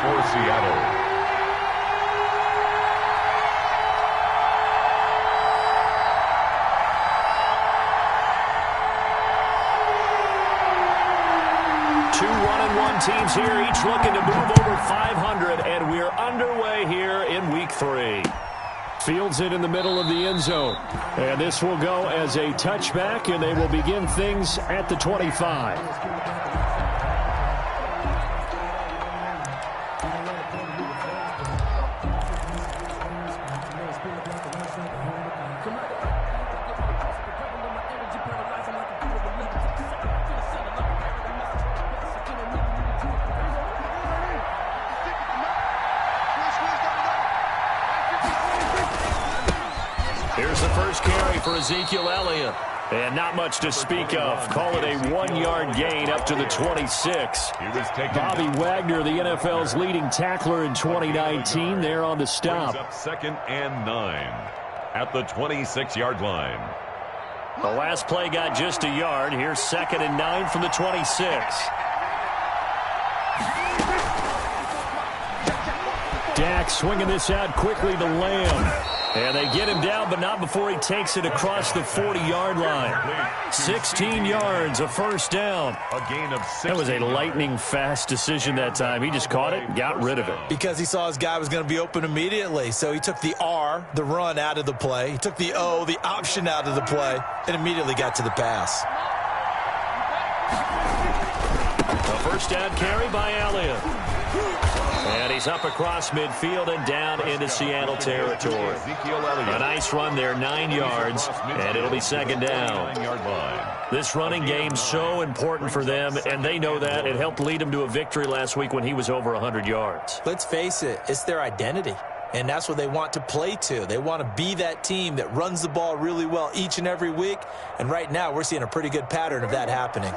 for Seattle. Two 1-1 teams here, each looking to move over 500, and we're underway here in Week 3. Fields it in the middle of the end zone, and this will go as a touchback, and they will begin things at the 25. Here's the first carry for Ezekiel Elliott. And not much to speak of. Call it a 1-yard gain up to the 26. Bobby Wagner, the NFL's leading tackler in 2019, there on the stop. Up 2nd and 9 at the 26-yard line. The last play got just a yard. Here's 2nd and 9 from the 26. Dak swinging this out quickly to Lamb. And they get him down, but not before he takes it across the 40-yard line. 16 yards, a first down. A gain of 6. That was a lightning-fast decision that time. He just caught it and got rid of it. Because he saw his guy was going to be open immediately. So he took the R, the run, out of the play. He took the O, the option, out of the play, and immediately got to the pass. A first down carry by Elliott. And he's up across midfield and down into Seattle territory. A nice run there, 9 yards, and it'll be 2nd down. This running game so important for them, and they know that. It helped lead them to a victory last week when he was over 100 yards. Let's face it, it's their identity, and that's what they want to play to. They want to be that team that runs the ball really well each and every week, and right now we're seeing a pretty good pattern of that happening.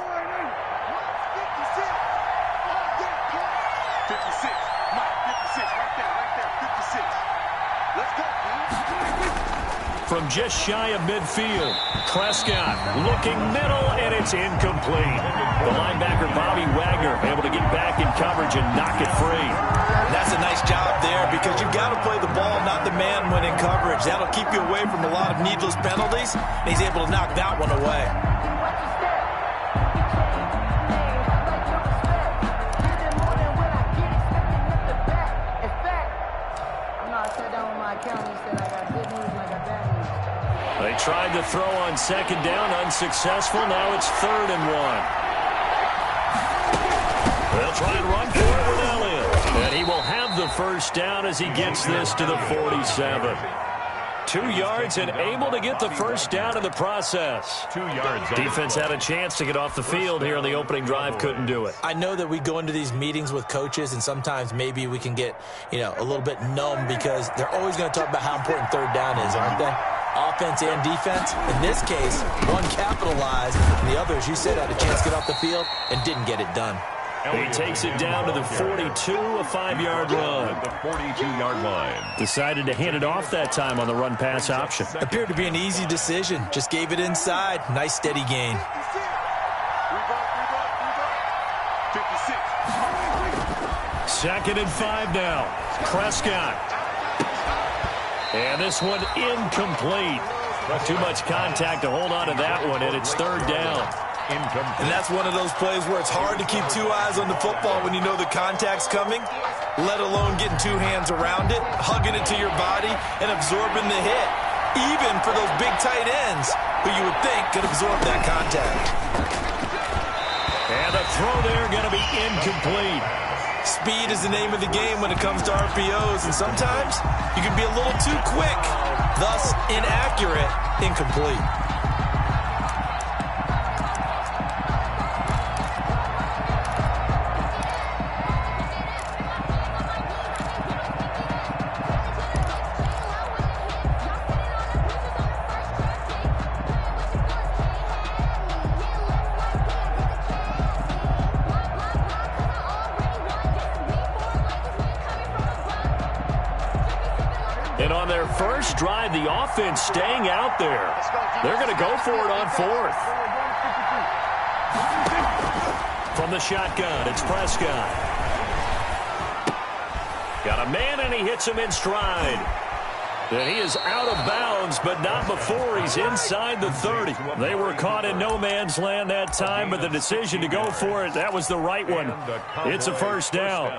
From just shy of midfield, Prescott looking middle, and it's incomplete. The linebacker, Bobby Wagner, able to get back in coverage and knock it free. That's a nice job there because you've got to play the ball, not the man when in coverage. That'll keep you away from a lot of needless penalties, and he's able to knock that one away. They tried to throw on 2nd down, unsuccessful. Now it's 3rd and 1. They'll try and run for it with Elliott. And he will have the first down as he gets this to the 47. 2 yards and able to get the first down in the process. 2 yards. Defense had a chance to get off the field here on the opening drive, couldn't do it. I know that we go into these meetings with coaches, and sometimes maybe we can get, a little bit numb because they're always going to talk about how important 3rd down is, aren't they? Offense and defense. In this case, one capitalized, and the other, as you said, had a chance to get off the field and didn't get it done. He takes it down to the 42, a 5-yard run. The 42-yard line. Decided to hand it off that time on the run-pass option. Appeared to be an easy decision. Just gave it inside. Nice, steady gain. 2nd and 5 now. Prescott. And this one incomplete. Too much contact to hold on to that one, and it's 3rd down. And that's one of those plays where it's hard to keep 2 eyes on the football when you know the contact's coming, let alone getting 2 hands around it, hugging it to your body, and absorbing the hit, even for those big tight ends who you would think could absorb that contact. And the throw there going to be incomplete. Speed is the name of the game when it comes to RPOs, and sometimes you can be a little too quick, thus inaccurate, incomplete. And on their first drive, the offense staying out there. They're going to go for it on 4th. From the shotgun, it's Prescott. Got a man, and he hits him in stride. And he is out of bounds, but not before he's inside the 30. They were caught in no man's land that time, but the decision to go for it, that was the right one. It's a first down.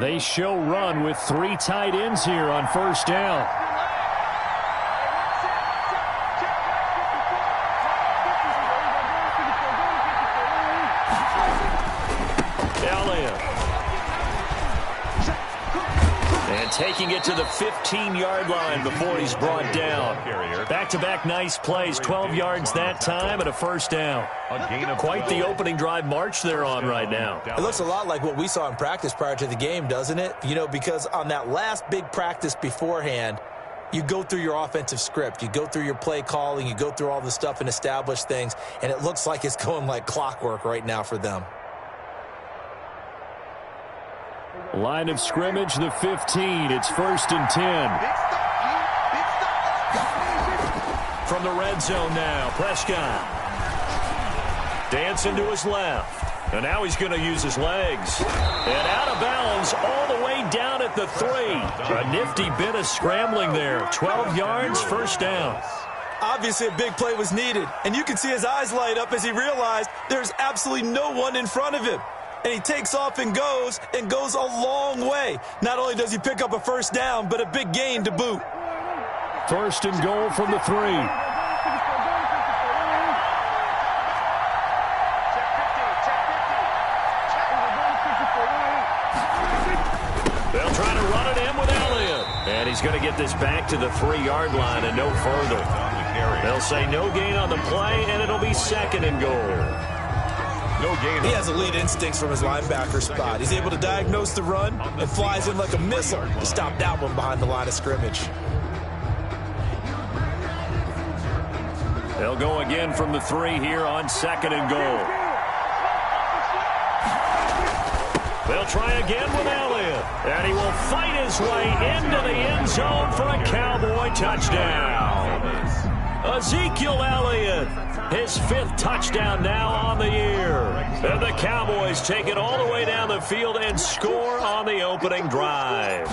They show run with 3 tight ends here on first down. And taking it to the 15-yard line before he's brought down. Back-to-back nice plays, 12 yards that time and a first down. Quite the opening drive march they're on right now. It looks a lot like what we saw in practice prior to the game, doesn't it? You know, because on that last big practice beforehand, you go through your offensive script. You go through your play calling. You go through all the stuff and establish things. And it looks like it's going like clockwork right now for them. Line of scrimmage, the 15. It's 1st and 10. From the red zone now, Prescott. Dancing to his left. And now he's going to use his legs. And out of bounds all the way down at the 3. A nifty bit of scrambling there. 12 yards, first down. Obviously, a big play was needed. And you can see his eyes light up as he realized there's absolutely no one in front of him. And he takes off and goes a long way. Not only does he pick up a first down, but a big gain to boot. 1st and goal from the 3. They'll try to run it in with Elliott. And he's going to get this back to the 3-yard line and no further. They'll say no gain on the play, and it'll be 2nd and goal. No gain. He has elite instincts from his linebacker spot. He's able to diagnose the run and flies in like a missile to stop that one behind the line of scrimmage. They'll go again from the 3 here on 2nd and goal. They'll try again with Elliott. And he will fight his way into the end zone for a Cowboy touchdown. Ezekiel Elliott, his 5th touchdown now on the year. And the Cowboys take it all the way down the field and score on the opening drive.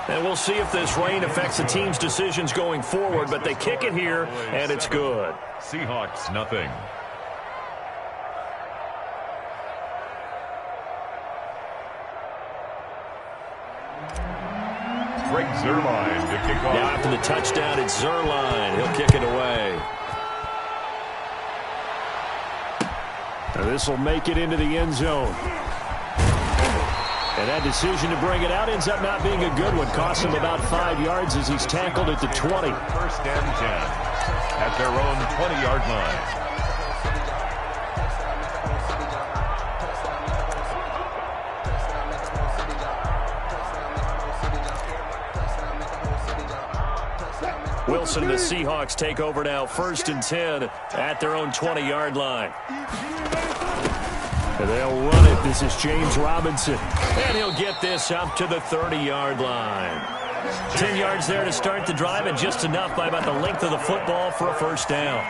And we'll see if this rain affects the team's decisions going forward, but they kick it here, and it's good. Seahawks, nothing. Greg Zuerlein to kick off. Now after the touchdown, it's Zuerlein. He'll kick it away. Now this will make it into the end zone. And that decision to bring it out ends up not being a good one. Costs him about 5 yards as he's tackled at the 20. 1st and 10 at their own 20-yard line. Wilson and the Seahawks take over now, 1st and 10 at their own 20-yard line. And they'll run it. This is James Robinson. And he'll get this up to the 30-yard line. 10 yards there to start the drive, and just enough by about the length of the football for a first down.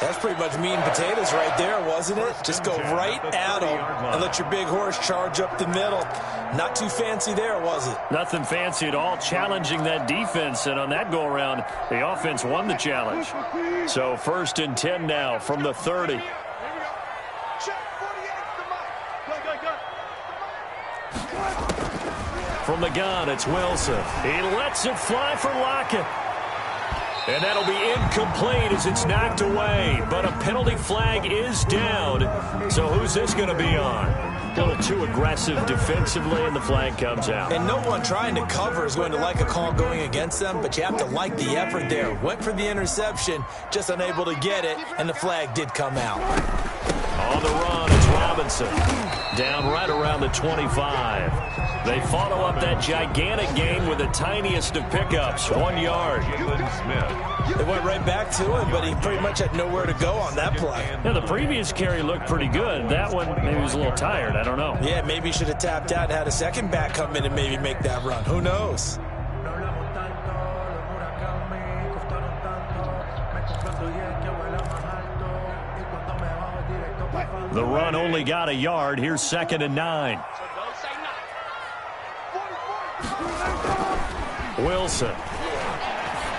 That's pretty much meat and potatoes right there, wasn't it? Just go right at them and let your big horse charge up the middle. Not too fancy there, was it? Nothing fancy at all, challenging that defense. And on that go-around, the offense won the challenge. So 1st and 10 now from the 30. From the gun, it's Wilson. He lets it fly for Lockett. And that'll be incomplete as it's knocked away. But a penalty flag is down. So who's this going to be on? A little too aggressive defensively, and the flag comes out. And no one trying to cover is going to like a call going against them, but you have to like the effort there. Went for the interception, just unable to get it, and the flag did come out. On the run, it's Robinson. Down right around the 25. They follow up that gigantic gain with the tiniest of pickups, 1 yard. They went right back to him, but he pretty much had nowhere to go on that play. Yeah, the previous carry looked pretty good. That one, maybe he was a little tired. I don't know. Yeah, maybe he should have tapped out and had a second back come in and maybe make that run. Who knows? The run only got a yard. Here's 2nd and 9. Wilson.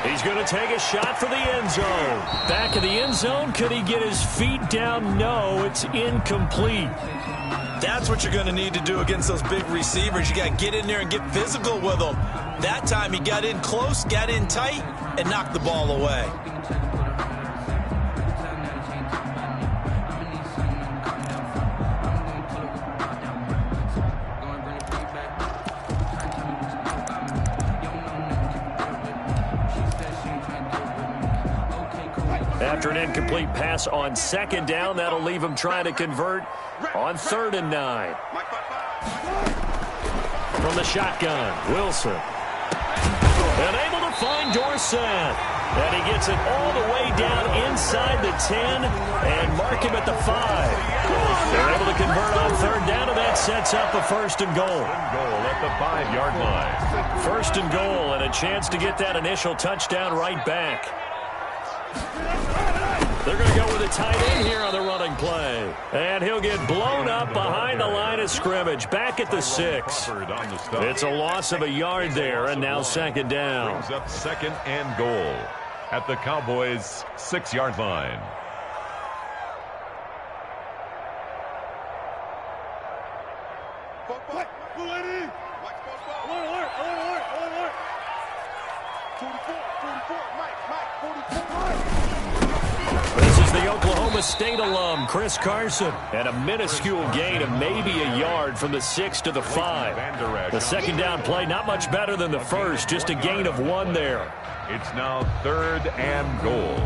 He's going to take a shot for the end zone. Back of the end zone. Could he get his feet down? No, it's incomplete. That's what you're going to need to do against those big receivers. You got to get in there and get physical with them. That time he got in close, got in tight, and knocked the ball away. After an incomplete pass on 2nd down, that'll leave him trying to convert on 3rd and 9. From the shotgun, Wilson. And able to find Dorsett. And he gets it all the way down inside the 10 and mark him at the 5. They're able to convert on 3rd down, and that sets up a 1st and goal. Goal at the 5-yard line. 1st and goal, and a chance to get that initial touchdown right back. They're going to go with a tight end here on the running play. And he'll get blown up behind the line of scrimmage. Back at the 6. It's a loss of a yard there, and now 2nd down. Brings up 2nd and goal at the Cowboys' 6-yard line. This is the Oklahoma State alum, Chris Carson, and a minuscule gain of maybe a yard from the 6 to the 5. The 2nd down play, not much better than the 1st, just a gain of 1 there. It's now 3rd and goal.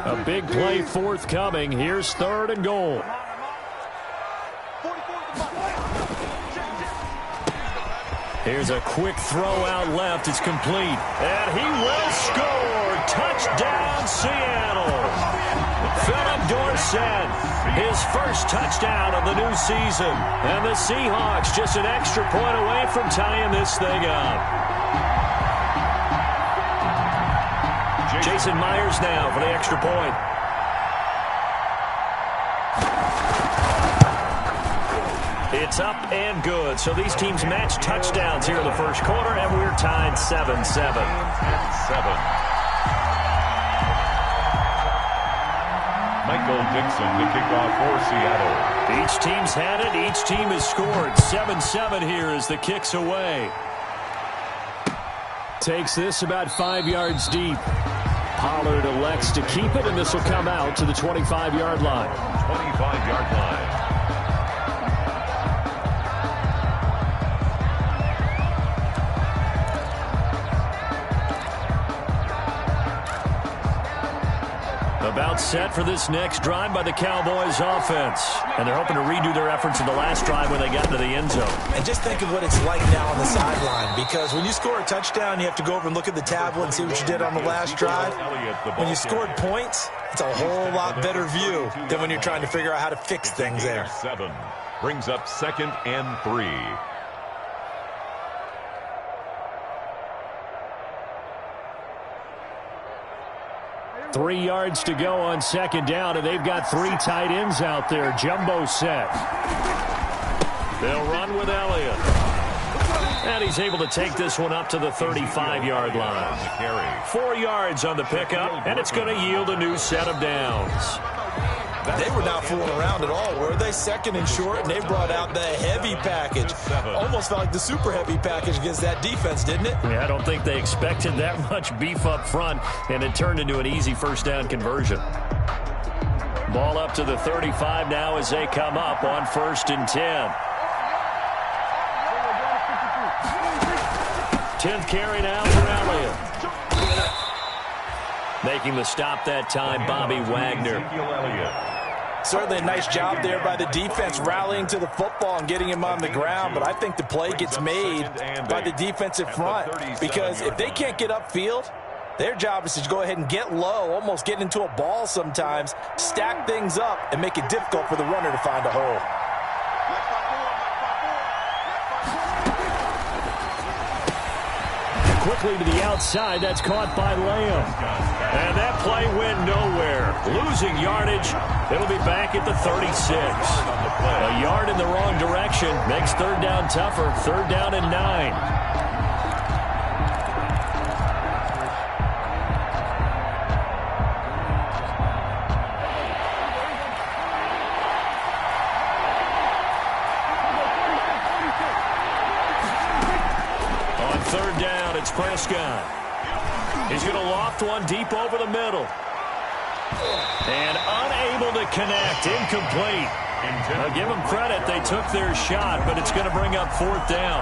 A big play forthcoming. Here's 3rd and goal. Here's a quick throw out left. It's complete. And he will score. Touchdown, Seattle. Philip Dorsett, his first touchdown of the new season. And the Seahawks just an extra point away from tying this thing up. Jason Myers now for the extra point. It's up and good. So these teams match touchdowns here in the first quarter, and we're tied 7-7. 7. Michael Dixon to kick off for Seattle. Each team's had it. Each team has scored. 7-7 here as the kick's away. Takes this about 5 yards deep. Pollard elects to keep it, and this will come out to the 25-yard line. 25-yard line. About set for this next drive by the Cowboys offense. And they're hoping to redo their efforts in the last drive when they got into the end zone. And just think of what it's like now on the sideline, because when you score a touchdown, you have to go over and look at the tablet and see what you did on the last drive. When you scored points, it's a whole lot better view than when you're trying to figure out how to fix things there. 7 brings up 2nd and 3. 3 yards to go on 2nd down, and they've got 3 tight ends out there. Jumbo set. They'll run with Elliott. And he's able to take this one up to the 35-yard line. 4 yards on the pickup, and it's going to yield a new set of downs. They were not fooling around at all, were they? 2nd and short, and they brought out the heavy package. Almost felt like the super heavy package against that defense, didn't it? Yeah, I don't think they expected that much beef up front, and it turned into an easy 1st down conversion. Ball up to the 35 now as they come up on 1st and 10. 10th carry now for Elliott. Making the stop that time, Bobby Wagner. Certainly a nice job there by the defense, rallying to the football and getting him on the ground. But I think the play gets made by the defensive front, because if they can't get upfield, their job is to go ahead and get low, almost get into a ball sometimes, stack things up, and make it difficult for the runner to find a hole. quickly to the outside. That's caught by Lamb. And that play went nowhere. Losing yardage. It'll be back at the 36. A yard in the wrong direction makes third down tougher. Third down and 9. Third down, it's Prescott. He's going to loft one deep over the middle. And unable to connect, incomplete. Now give them credit, they took their shot, but it's going to bring up fourth down.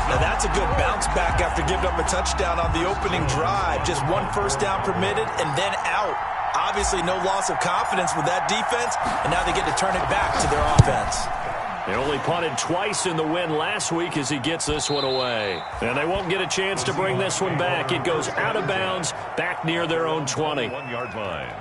Now that's a good bounce back after giving up a touchdown on the opening drive. Just one first down permitted and then out. Obviously no loss of confidence with that defense, and now they get to turn it back to their offense. They only punted twice in the win last week as he gets this one away. And they won't get a chance to bring this one back. It goes out of bounds, back near their own 20. 1 yard line.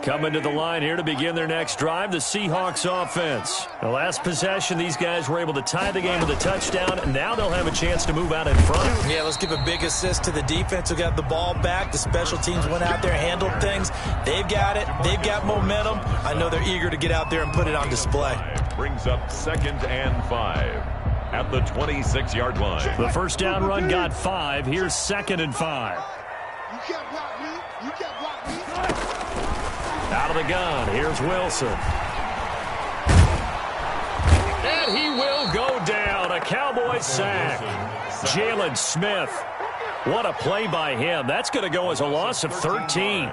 Coming to the line here to begin their next drive, the Seahawks offense. The last possession, these guys were able to tie the game with a touchdown, and now they'll have a chance to move out in front. Yeah, let's give a big assist to the defense who got the ball back. The special teams went out there, handled things. They've got it. They've got momentum. I know they're eager to get out there and put it on display. Brings up 2nd and 5 at the 26-yard line. The first down run got 5. Here's 2nd and 5. You can't block me. You can't block me. Out of the gun, here's Wilson. And he will go down. A Cowboy sack. Jalen Smith. What a play by him. That's going to go as a loss of 13.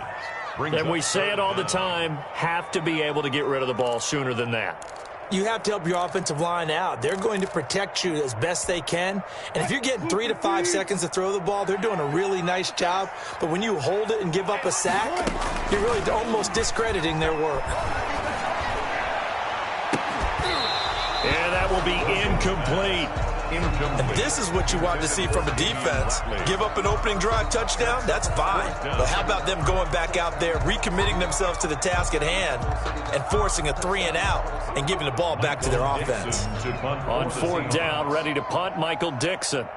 And we say it all the time, have to be able to get rid of the ball sooner than that. You have to help your offensive line out. They're going to protect you as best they can. And if you're getting 3 to 5 seconds to throw the ball, they're doing a really nice job. But when you hold it and give up a sack, you're really almost discrediting their work. And that will be incomplete. And this is what you want to see from a defense. Give up an opening drive touchdown, that's fine. But how about them going back out there, recommitting themselves to the task at hand, and forcing a 3 and out, and giving the ball back to their offense. On 4th down, ready to punt, Michael Dixon.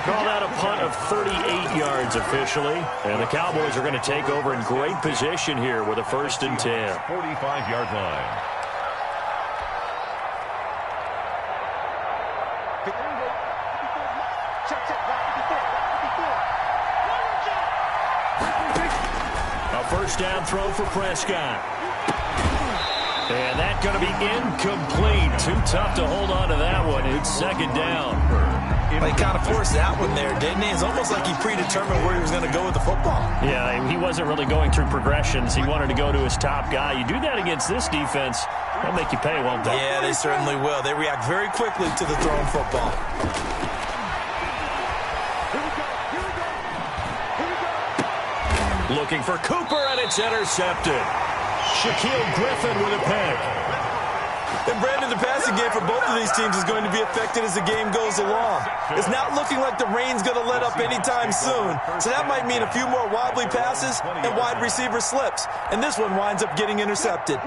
Call that a punt of 38 yards officially. And the Cowboys are going to take over in great position here with a 1st and 10. 45-yard line. A first down throw for Prescott. And that's going to be incomplete. Too tough to hold on to that one. It's 2nd down. He kind of forced that one there, didn't he? It's almost like he predetermined where he was going to go with the football. Yeah, he wasn't really going through progressions. He wanted to go to his top guy. You do that against this defense, they'll make you pay, won't they? Yeah, they certainly will. They react very quickly to the thrown football. Looking for Cooper, and it's intercepted. Shaquille Griffin with a pick. And Brandon, the passing game for both of these teams is going to be affected as the game goes along. It's not looking like the rain's going to let up anytime soon, so that might mean a few more wobbly passes and wide receiver slips. And this one winds up getting intercepted.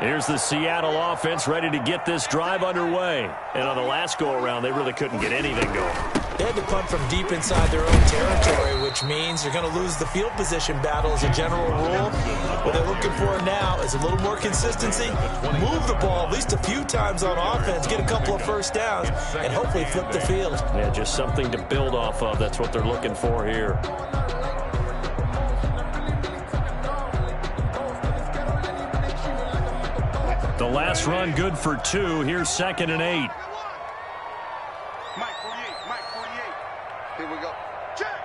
Here's the Seattle offense ready to get this drive underway. And on the last go-around, they really couldn't get anything going. They had to punt from deep inside their own territory, which means you're going to lose the field position battle as a general rule. What they're looking for now is a little more consistency, move the ball at least a few times on offense, get a couple of first downs, and hopefully flip the field. Yeah, just something to build off of. That's what they're looking for here. The last run good for 2. Here's 2nd and 8. Here we go. Check.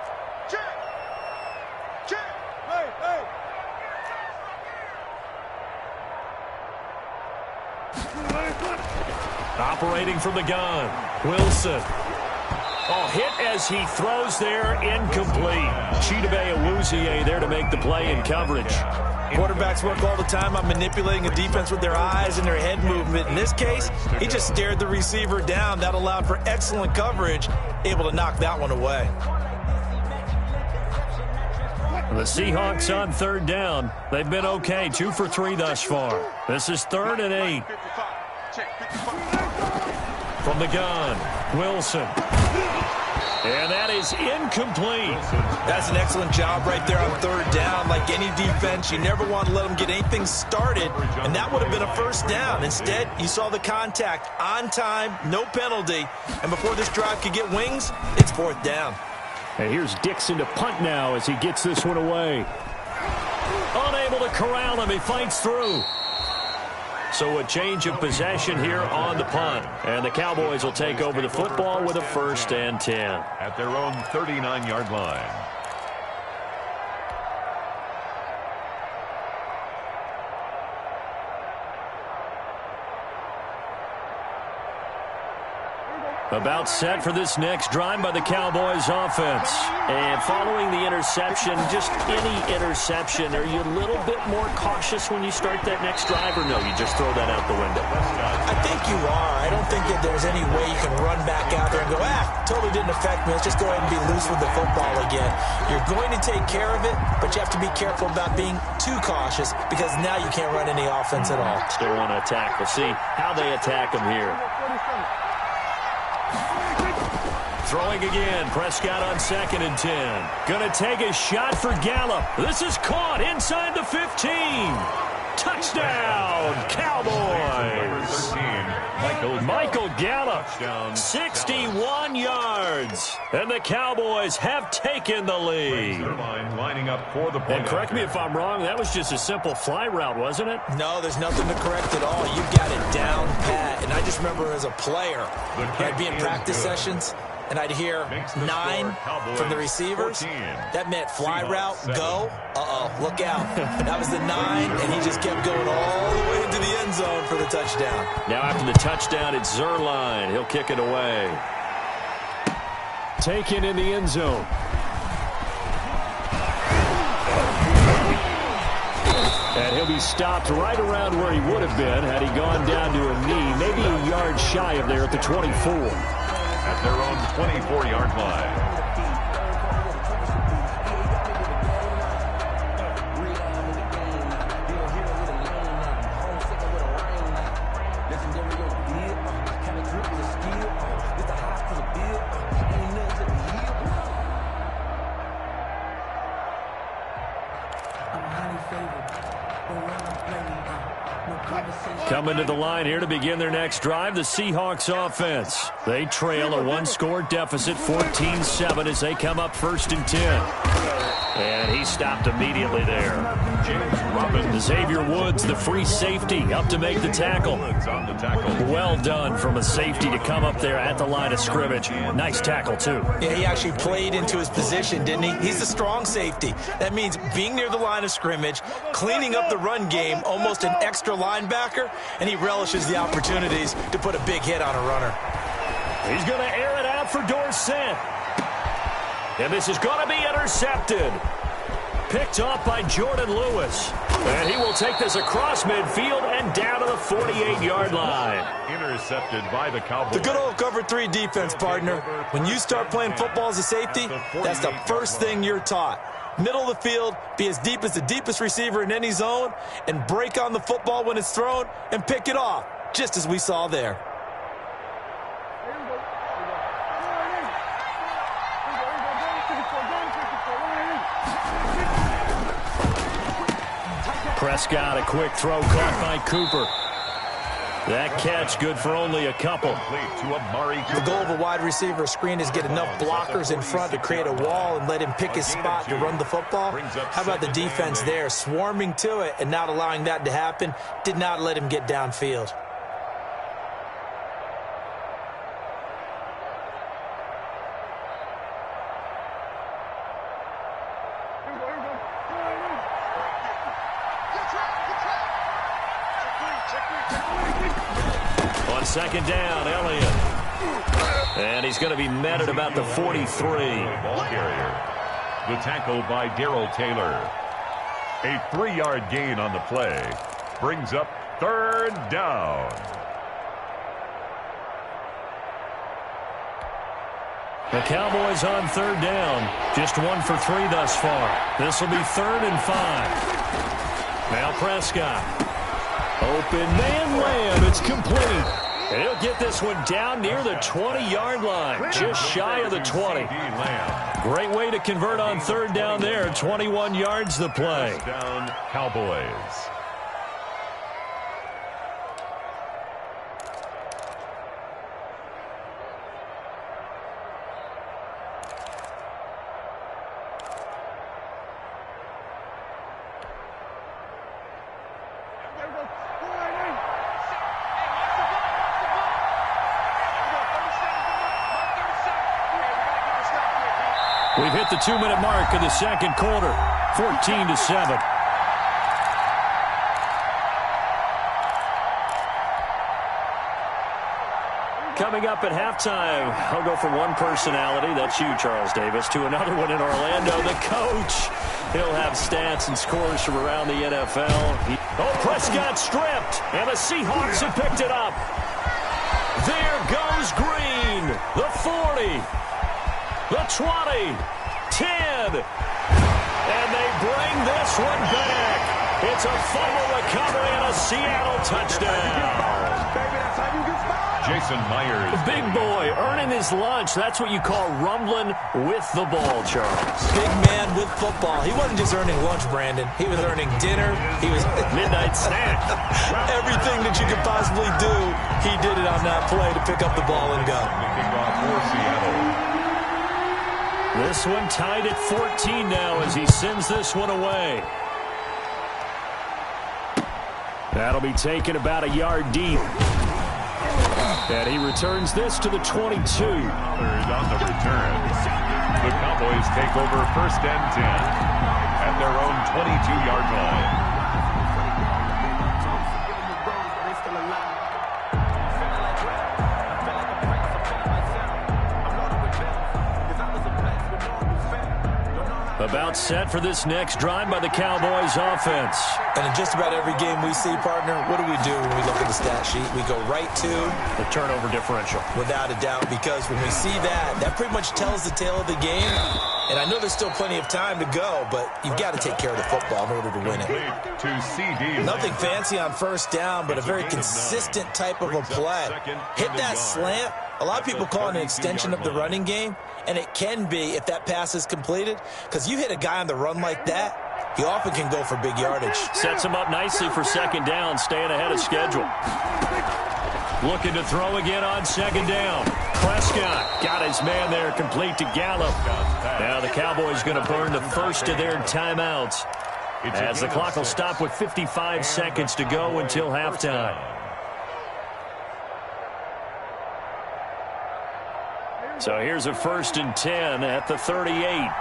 Hey. Operating from the gun, Wilson. Oh, hit as he throws there, incomplete. Chidobe Awuzie there to make the play in coverage. Quarterbacks work all the time on manipulating a defense with their eyes and their head movement. In this case, he just stared the receiver down. That allowed for excellent coverage, able to knock that one away. The Seahawks on third down. They've been okay, 2 for 3 thus far. This is 3rd and 8. From the gun, Wilson. And that is incomplete. That's an excellent job right there on 3rd down. Like any defense, you never want to let them get anything started, and that would have been a 1st down. Instead, you saw the contact on time, no penalty, and before this drive could get wings, it's 4th down. And here's Dixon to punt now as he gets this one away. Unable to corral him, he fights through. So a change of possession here on the punt. And the Cowboys will take over the football with a 1st and 10. At their own 39-yard line. About set for this next drive by the Cowboys offense. And following the interception, just any interception, are you a little bit more cautious when you start that next drive, or no, you just throw that out the window? I think you are. I don't think that there's any way you can run back out there and go, totally didn't affect me. Let's just go ahead and be loose with the football again. You're going to take care of it, but you have to be careful about being too cautious because now you can't run any offense at all. Still want to attack. We'll see how they attack them here. Throwing again, Prescott on 2nd and 10. Gonna take a shot for Gallup. This is caught inside the 15. Touchdown, Cowboys. Michael Gallup, 61 yards. And the Cowboys have taken the lead. Lining up for the and correct me if I'm wrong, that was just a simple fly route, wasn't it? No, there's nothing to correct at all. You got it down pat. And I just remember as a player, I'd be in practice sessions, and I'd hear 9 from the receivers. That meant fly route, go. Look out. That was the 9, and he just kept going all the way into the end zone for the touchdown. Now after the touchdown, it's Zerline. He'll kick it away. Taken in the end zone. And he'll be stopped right around where he would have been had he gone down to a knee, maybe a yard shy of there at the 24. At their own 24-yard line. Coming to the line here to begin their next drive, the Seahawks offense. They trail a 1-score deficit, 14-7 as they come up 1st and 10. And he stopped immediately there. James Robinson. Xavier Woods, the free safety, up to make the tackle. Well done from a safety to come up there at the line of scrimmage. Nice tackle, too. Yeah, he actually played into his position, didn't he? He's a strong safety. That means being near the line of scrimmage, cleaning up the run game, almost an extra linebacker, and he relishes the opportunities to put a big hit on a runner. He's going to air it out for Dorsett. And this is going to be intercepted. Picked off by Jordan Lewis. And he will take this across midfield and down to the 48-yard line. Intercepted by the Cowboys. The good old cover 3 defense, partner. When you start playing football as a safety, that's the first thing you're taught. Middle of the field, be as deep as the deepest receiver in any zone, and break on the football when it's thrown and pick it off, just as we saw there. Prescott, a quick throw caught by Cooper. That catch good for only a couple. The goal of a wide receiver screen is get enough blockers in front to create a wall and let him pick his spot to run the football. How about the defense there, swarming to it and not allowing that to happen? Did not let him get downfield. On 2nd down, Elliott. And he's going to be met at about the 43. Ball carrier. The tackle by Darrell Taylor. A 3-yard gain on the play. Brings up third down. The Cowboys on third down. Just 1 for 3 thus far. This will be 3rd and 5. Now Prescott. Open man Lamb. It's complete. And he'll get this one down near the 20-yard line. Just shy of the 20. Great way to convert on third down there. 21 yards the play. First down, Cowboys. We've hit the 2-minute mark of the second quarter. 14-7. Coming up at halftime, I'll go from one personality, that's you, Charles Davis, to another one in Orlando, the coach. He'll have stats and scores from around the NFL. Prescott stripped, and the Seahawks have picked it up. There goes Green, the 40. The 20, 10, and they bring this one back. It's a fumble recovery and a Seattle touchdown. Jason Myers. The big boy earning his lunch. That's what you call rumbling with the ball, Charles. Big man with football. He wasn't just earning lunch, Brandon. He was earning dinner. He was midnight snack. Everything that you could possibly do, he did it on that play to pick up the ball and go. Kickoff for Seattle. This one tied at 14 now as he sends this one away. That'll be taken about a yard deep. And he returns this to the 22. On the return. The Cowboys take over 1st and 10 at their own 22-yard line. About set for this next drive by the Cowboys offense. And in just about every game we see, partner, what do we do when we look at the stat sheet? We go right to the turnover differential. Without a doubt, because when we see that, that pretty much tells the tale of the game. And I know there's still plenty of time to go, but you've got to take care of the football in order to win it. Nothing fancy on first down, but a very consistent type of a play. Hit that slant. A lot of people call it an extension of the running game, and it can be if that pass is completed, because you hit a guy on the run like that, he often can go for big yardage. Sets him up nicely for second down, staying ahead of schedule. Looking to throw again on second down. Prescott got his man there, complete to Gallup. Now the Cowboys going to burn the first of their timeouts as the clock will stop with 55 seconds to go until halftime. So here's a 1st and 10 at the 38.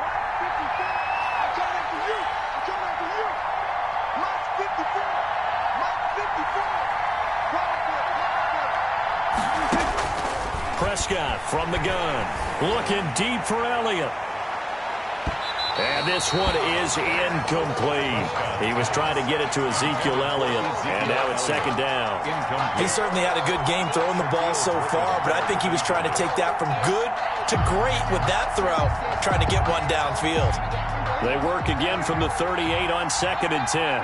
Prescott from the gun. Looking deep for Elliott. And this one is incomplete. He was trying to get it to Ezekiel Elliott, and now it's second down. He certainly had a good game throwing the ball so far, but I think he was trying to take that from good to great with that throw, trying to get one downfield. They work again from the 38 on 2nd and 10.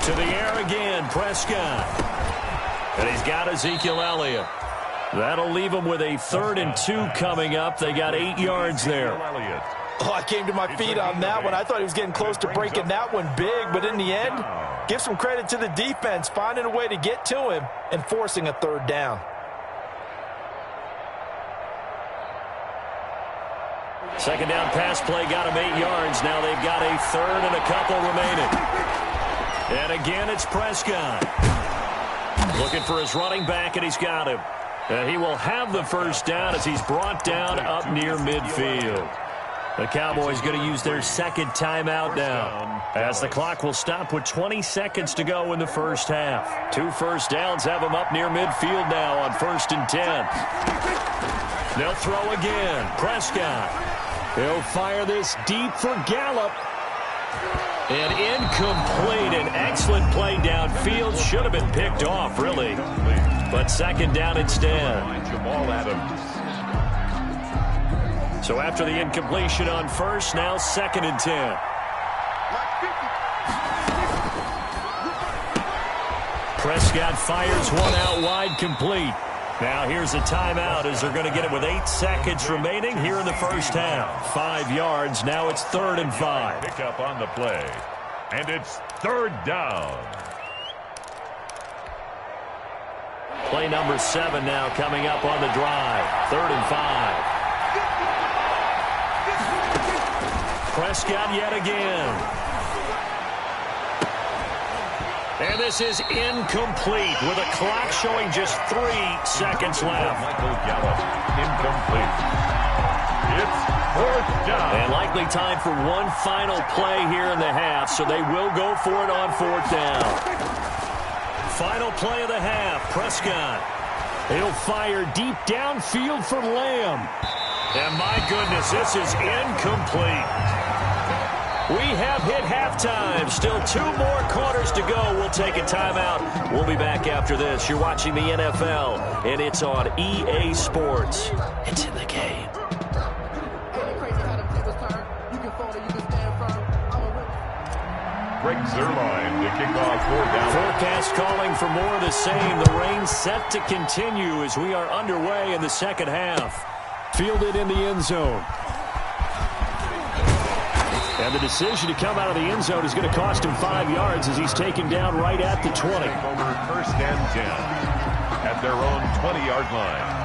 To the air again, Prescott. And he's got Ezekiel Elliott. That'll leave them with a 3rd and 2 coming up. They got 8 yards there. Oh, I came to my feet on that one. I thought he was getting close to breaking that one big, but in the end, give some credit to the defense, finding a way to get to him and forcing a 3rd down. Second down pass play got him 8 yards. Now they've got a 3rd and a couple remaining. And again, it's Prescott. Looking for his running back, and he's got him. And he will have the first down as he's brought down up near midfield. The Cowboys going to use their second timeout now, as the clock will stop with 20 seconds to go in the first half. 2 first downs have them up near midfield now on 1st and 10. They'll throw again. Prescott. He'll fire this deep for Gallup. And incomplete. An excellent play downfield. Should have been picked off, really. But second down instead. So after the incompletion on first, now 2nd and 10. Prescott fires one out wide, complete. Now here's a timeout as they're going to get it with 8 seconds remaining here in the first half. 5 yards. Now it's 3rd and 5. Pick up on the play. And it's 3rd down. Play number 7 now coming up on the drive. 3rd and 5. Prescott yet again. And this is incomplete with a clock showing just 3 seconds left. Michael Gallup, incomplete. It's 4th down. And likely time for one final play here in the half, so they will go for it on 4th down. Final play of the half, Prescott. He'll fire deep downfield for Lamb. And my goodness, this is incomplete. We have hit halftime. Still 2 more quarters to go. We'll take a timeout. We'll be back after this. You're watching the NFL, and it's on EA Sports. It's in the game. Greg Zuerlein to kick off 4th down. Forecast calling for more of the same. The rain set to continue as we are underway in the second half. Fielded in the end zone. And the decision to come out of the end zone is going to cost him 5 yards as he's taken down right at the 20. Over 1st and 10 at their own 20-yard line.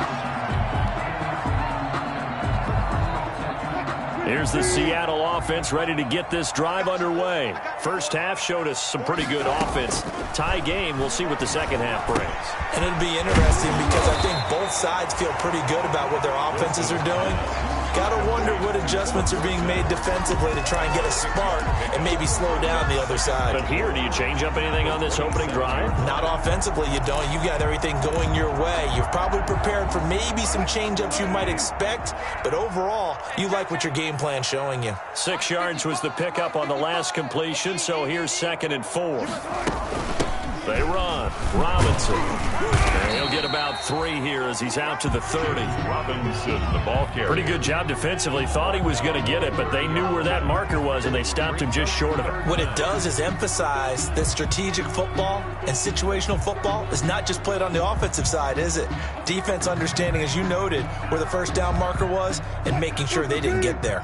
Here's the Seattle offense ready to get this drive underway. First half showed us some pretty good offense. Tie game. We'll see what the second half brings. And it'll be interesting because I think both sides feel pretty good about what their offenses are doing. Got to wonder what adjustments are being made defensively to try and get a spark and maybe slow down the other side. But here, do you change up anything on this opening drive? Not offensively, you don't. You got everything going your way. You've probably prepared for maybe some change-ups you might expect, but overall, you like what your game plan's showing you. 6 yards was the pickup on the last completion, so here's 2nd and 4. They run. Robinson. And he'll get about 3 here as he's out to the 30. Robinson, the ball carrier. Pretty good job defensively. Thought he was going to get it, but they knew where that marker was, and they stopped him just short of it. What it does is emphasize that strategic football and situational football is not just played on the offensive side, is it? Defense understanding, as you noted, where the first down marker was and making sure they didn't get there.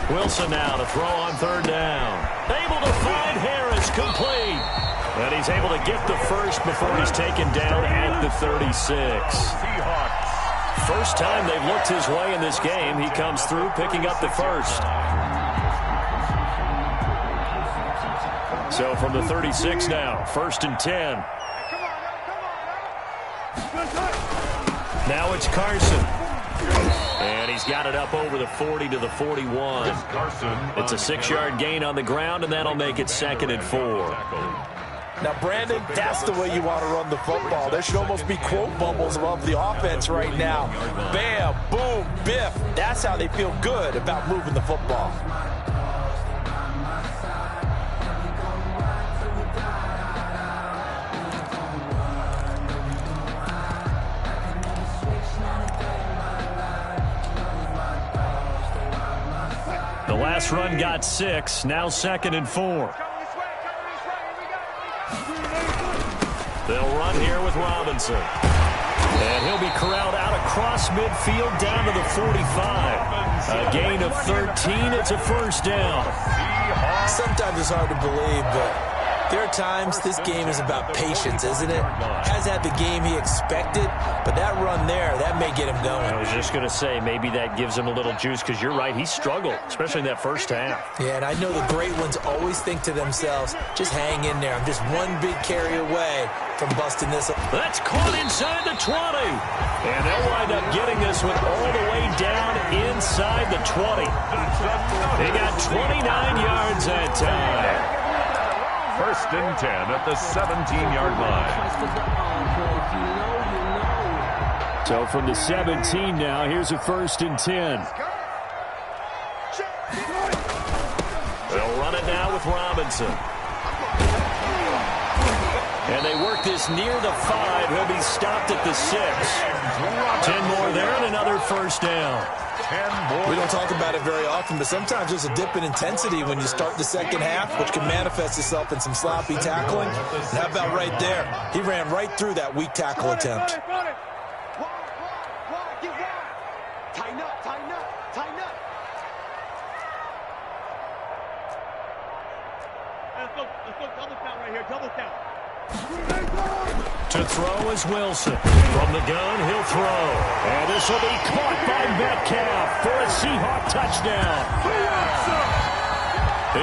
Wilson now to throw on 3rd down. Able to find Harris, complete. And he's able to get the first before he's taken down at the 36. First time they've looked his way in this game. He comes through picking up the first. So from the 36 now, 1st and 10. Now it's Carson. And he's got it up over the 40 to the 41. It's a 6-yard gain on the ground, and that'll make it 2nd and 4. Now, Brandon, that's the way you want to run the football. There should almost be quote bubbles above the offense right now. Bam, boom, biff. That's how they feel good about moving the football. The last run got 6, now 2nd and 4. They'll run here with Robinson. And he'll be corralled out across midfield down to the 45. A gain of 13, it's a 1st down. Sometimes it's hard to believe, but There are times this game is about patience, isn't it? Has had the game he expected, but that run there, that may get him going. I was just going to say, maybe that gives him a little juice, because you're right, he struggled, especially in that first half. Yeah, and I know the great ones always think to themselves, just hang in there. I'm just one big carry away from busting this up. That's caught inside the 20. And they'll wind up getting this one all the way down inside the 20. They got 29 yards that time. First and 10 at the 17-yard line. So from the 17 now, here's a first and 10. They'll run it now with Robinson. And they work this near the 5. He'll be stopped at the 6. 10 more there and another first down. We don't talk about it very often, but sometimes there's a dip in intensity when you start the second half, which can manifest itself in some sloppy tackling. And how about right there? He ran right through that weak tackle attempt. Tighten up, tighten up, tighten up. Let's go double count right here, double count. To throw is Wilson. From the gun, he'll throw. And this will be caught by Metcalf for a Seahawk touchdown.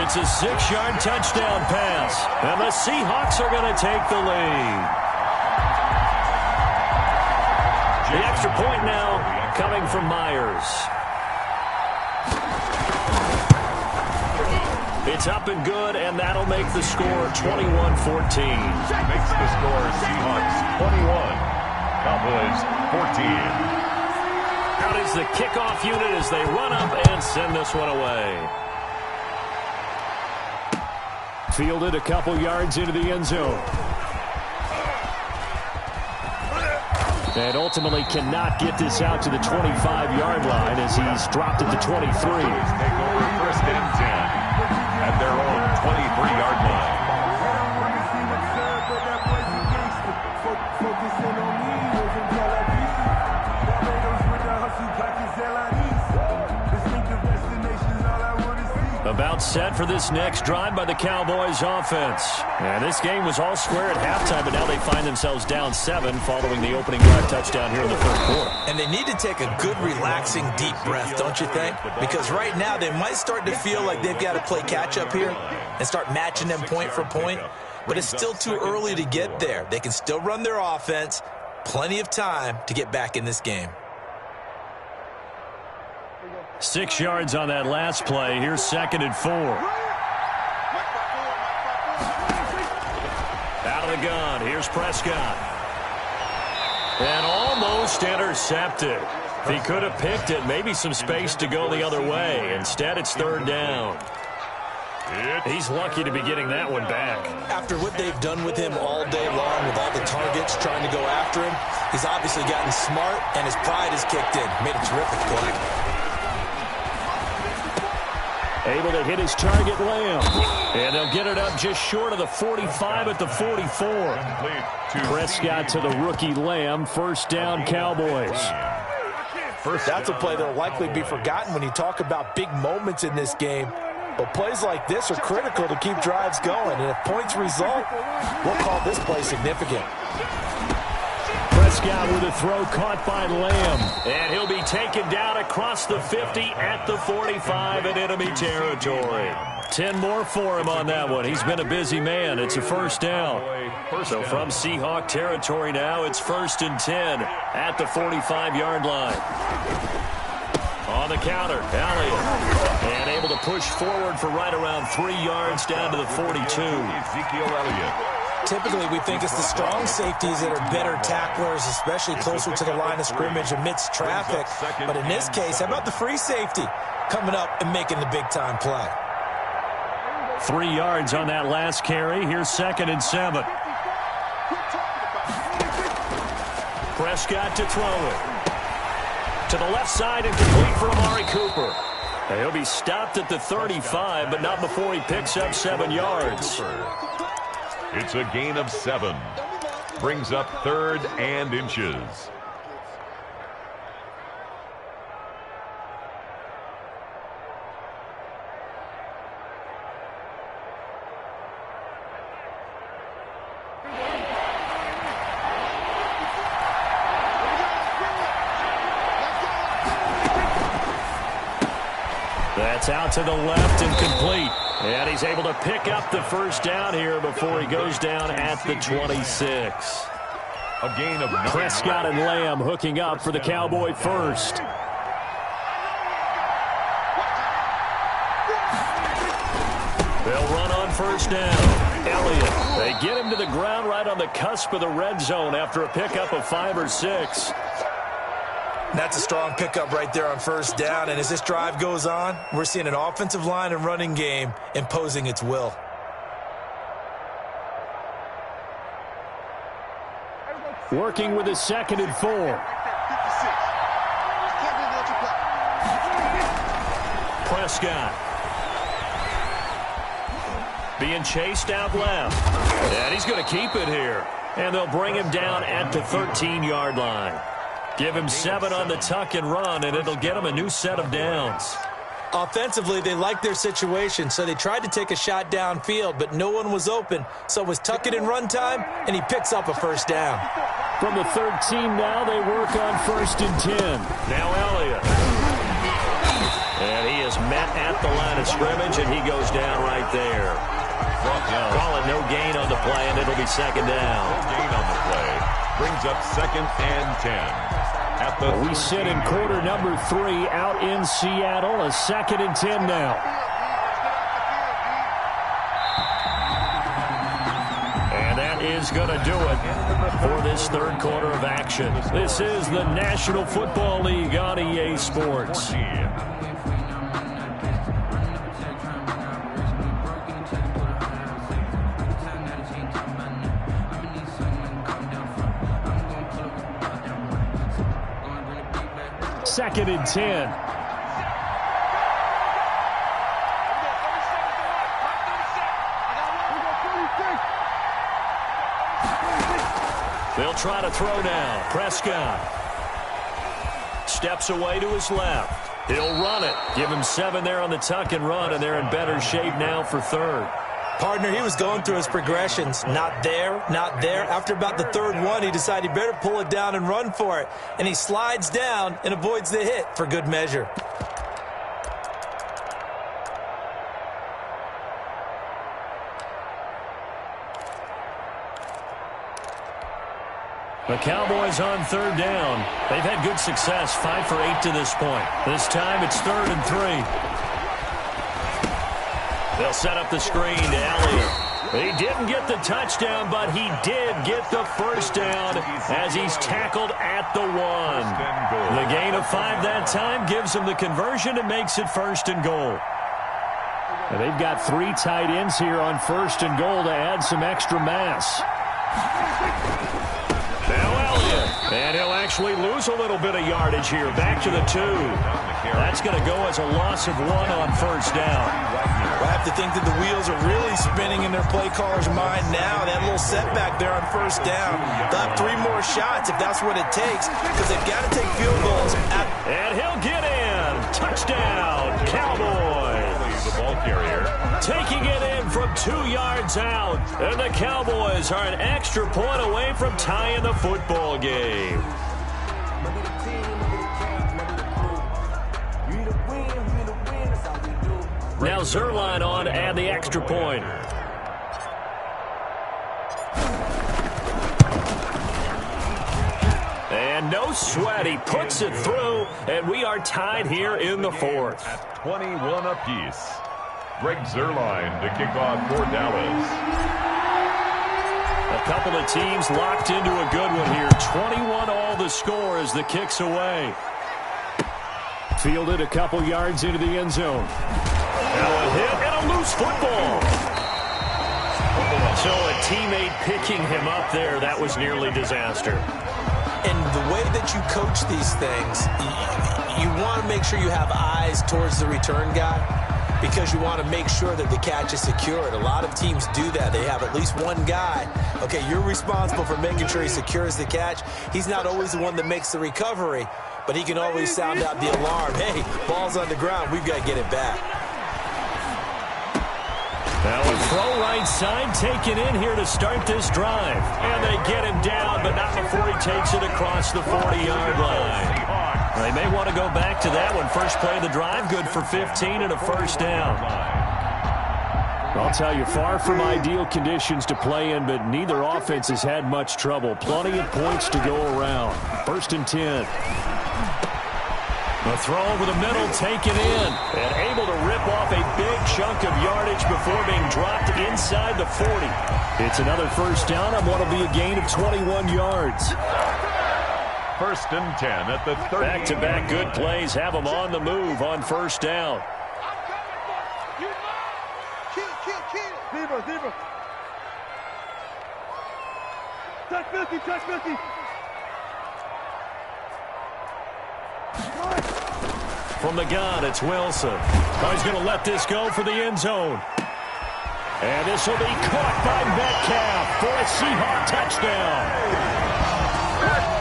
It's a 6-yard touchdown pass. And the Seahawks are going to take the lead. The extra point now coming from Myers. It's up and good, and that'll make the score 21-14. Makes the score Seahawks 21, Cowboys 14. Out is the kickoff unit as they run up and send this one away. Fielded a couple yards into the end zone. And ultimately cannot get this out to the 25-yard line as he's dropped at the 23. Take over first and 10 at their own 23-yard line. About set for this next drive by the Cowboys offense. And this game was all square at halftime, but now they find themselves down 7 following the opening drive touchdown here in the first quarter. And they need to take a good, relaxing, deep breath, don't you think? Because right now they might start to feel like they've got to play catch-up here and start matching them point for point. But it's still too early to get there. They can still run their offense. Plenty of time to get back in this game. 6 yards on that last play. Here's 2nd and 4. Out of the gun. Here's Prescott. And almost intercepted. If he could have picked it, maybe some space to go the other way. Instead, it's 3rd down. He's lucky to be getting that one back. After what they've done with him all day long with all the targets trying to go after him, he's obviously gotten smart, and his pride has kicked in. Made a terrific play. Able to hit his target, Lamb. And they'll get it up just short of the 45 at the 44. Prescott to the rookie Lamb. First down, Cowboys. That's a play that will likely be forgotten when you talk about big moments in this game. But plays like this are critical to keep drives going. And if points result, we'll call this play significant. Prescott with a throw caught by Lamb. And he'll be taken down across the 50 at the 45 in enemy territory. 10 more for him on that one. He's been a busy man. It's a first down. So from Seahawk territory now, it's 1st and 10 at the 45-yard line. On the counter, Elliott. And able to push forward for right around 3 yards down to the 42. Ezekiel Elliott. Typically, we think it's the strong safeties that are better tacklers, especially closer to the line of scrimmage amidst traffic. But in this case, how about the free safety coming up and making the big-time play? 3 yards on that last carry. Here's 2nd and 7. Prescott to throw it. To the left side and complete for Amari Cooper. And he'll be stopped at the 35, but not before he picks up 7 yards. It's a gain of 7. Brings up 3rd and inches. That's out to the left and complete. And he's able to pick up the first down here before he goes down at the 26. A gain of 9. Prescott and Lamb hooking up for the Cowboy first. They'll run on first down. Elliott, they get him to the ground right on the cusp of the red zone after a pickup of 5 or 6. That's a strong pickup right there on first down, and as this drive goes on, we're seeing an offensive line and running game imposing its will. Working with a 2nd and 4. Prescott. Being chased out left. And he's going to keep it here. And they'll bring him down at the 13-yard line. Give him 7 on the tuck and run, and it'll get him a new set of downs. Offensively, they liked their situation, so they tried to take a shot downfield, but no one was open. So it was tuck it and run time, and he picks up a first down. From the 13 now, they work on 1st and 10. Now Elliott. And he is met at the line of scrimmage, and he goes down right there. Call it no gain on the play, and it'll be 2nd down. No gain on the play. Brings up 2nd and 10. We sit in quarter number 3 out in Seattle. A 2nd and 10 now. And that is going to do it for this 3rd quarter of action. This is the National Football League on EA Sports. Second and 10. They'll try to throw now. Prescott steps away to his left. He'll run it. Give him 7 there on the tuck and run, and they're in better shape now for 3rd. Partner, he was going through his progressions. Not there, not there. After about the 3rd one, he decided he better pull it down and run for it. And he slides down and avoids the hit for good measure. The Cowboys on 3rd down. They've had good success, 5 for 8 to this point. This time it's 3rd and 3. They'll set up the screen to Elliott. He didn't get the touchdown, but he did get the first down as he's tackled at the 1. The gain of 5 that time gives him the conversion and makes it 1st and goal. And they've got 3 tight ends here on 1st and goal to add some extra mass. Now Elliott. And he'll actually lose a little bit of yardage here. Back to the 2. That's going to go as a loss of 1 on 1st down. I have to think that the wheels are really spinning in their play caller's mind now. That little setback there on 1st down. They'll have 3 more shots if that's what it takes, because they've got to take field goals. And he'll get in. Touchdown, Cowboys. The ball carrier. Taking it in from 2 yards out. And the Cowboys are an extra point away from tying the football game. Now Zerline on to add the extra point. And no sweat. He puts it through, and we are tied here in the 4th. At 21 apiece. Greg Zerline to kick off for Dallas. A couple of teams locked into a good one here. 21 all the score as the kick's away. Fielded a couple yards into the end zone. Now a hit and a loose football. So a teammate picking him up there, that was nearly disaster. And the way that you coach these things, you want to make sure you have eyes towards the return guy, because you want to make sure that the catch is secured. A lot of teams do that. They have at least one guy. Okay, you're responsible for making sure he secures the catch. He's not always the one that makes the recovery, but he can always sound out the alarm. Hey, ball's on the ground. We've got to get it back. Now a throw right side taken in here to start this drive. And they get him down, but not before he takes it across the 40-yard line. They may want to go back to that one. First play of the drive, good for 15 and a first down. I'll tell you, far from ideal conditions to play in, but neither offense has had much trouble. Plenty of points to go around. First and 10. The throw over the middle, taken in, and able to rip off a big chunk of yardage before being dropped inside the 40. It's another first down on what will be a gain of 21 yards. First and 10 at the 30. Back-to-back good plays have them on the move on first down. Deeper. Touch 50. From the gun, it's Wilson. He's going to let this go for the end zone. And this will be caught by Metcalf for a Seahawk touchdown.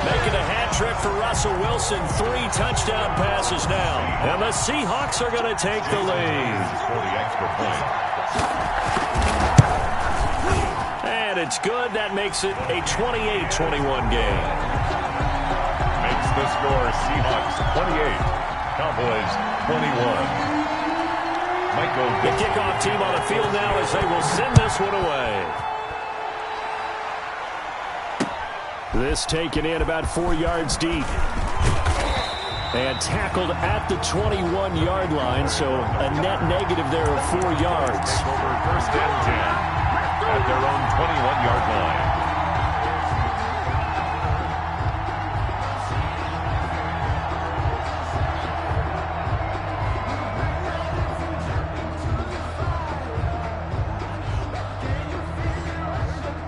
Making a hat trick for Russell Wilson. 3 touchdown passes now. And the Seahawks are going to take the lead. For the extra point. And it's good. That makes it a 28-21 game. Makes the score Seahawks 28. Cowboys 21. The kickoff team on the field now as they will send this one away. This taken in about 4 yards deep. And tackled at the 21-yard line, so a net negative there of 4 yards. Over first and 10 at their own 21-yard line.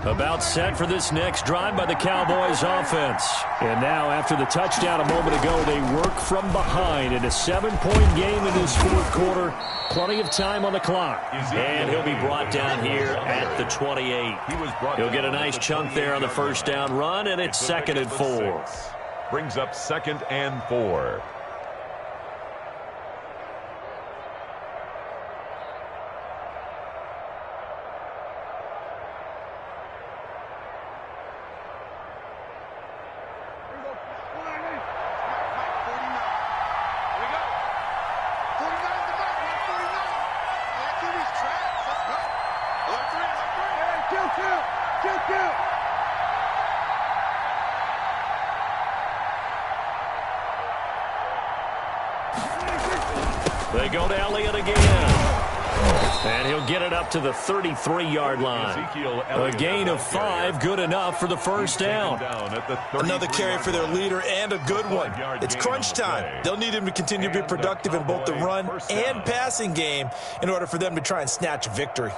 About set for this next drive by the Cowboys offense. And now, after the touchdown a moment ago, they work from behind in a 7-point game in this fourth quarter. Plenty of time on the clock. And he'll be brought down here at the 28. He'll get a nice chunk there on the first down run, and it's 2nd and 4. Brings up 2nd and 4. They go to Elliott again. And he'll get it up to the 33-yard line. A gain of 5, good enough for the first down. Another carry for their leader and a good one. It's crunch time. They'll need him to continue to be productive in both the run and passing game in order for them to try and snatch victory.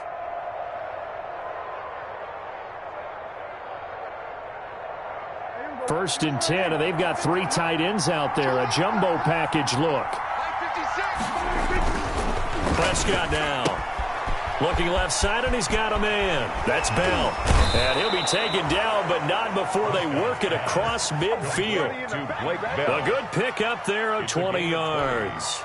First and 10, and they've got 3 tight ends out there. A jumbo package look. Prescott now. Looking left side, and he's got a man. That's Bell. And he'll be taken down, but not before they work it across midfield. A good pickup there of 20 yards.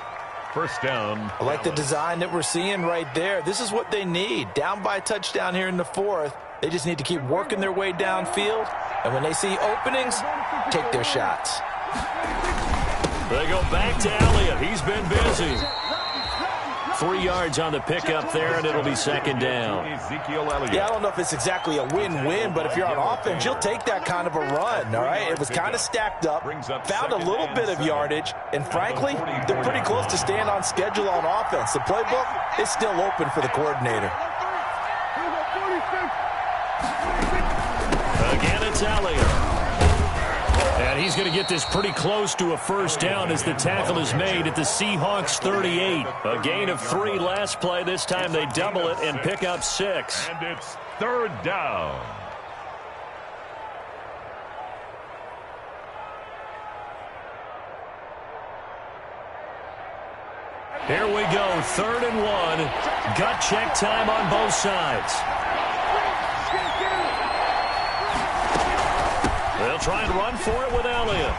First down. I like the design that we're seeing right there. This is what they need. Down by a touchdown here in the 4th. They just need to keep working their way downfield. And when they see openings, take their shots. They go back to Elliott. He's been busy. 3 yards on the pickup there, and it'll be 2nd down. Yeah, I don't know if it's exactly a win-win, but if you're on offense, you'll take that kind of a run, all right? It was kind of stacked up, found a little bit of yardage, and frankly, they're pretty close to staying on schedule on offense. The playbook is still open for the coordinator. Again, it's Elliott. And he's going to get this pretty close to a first down as the tackle is made at the Seahawks 38. A gain of 3 last play. This time they double it and pick up 6. And it's 3rd down. Here we go, 3rd and 1. Gut check time on both sides. They'll try and run for it with Elliott.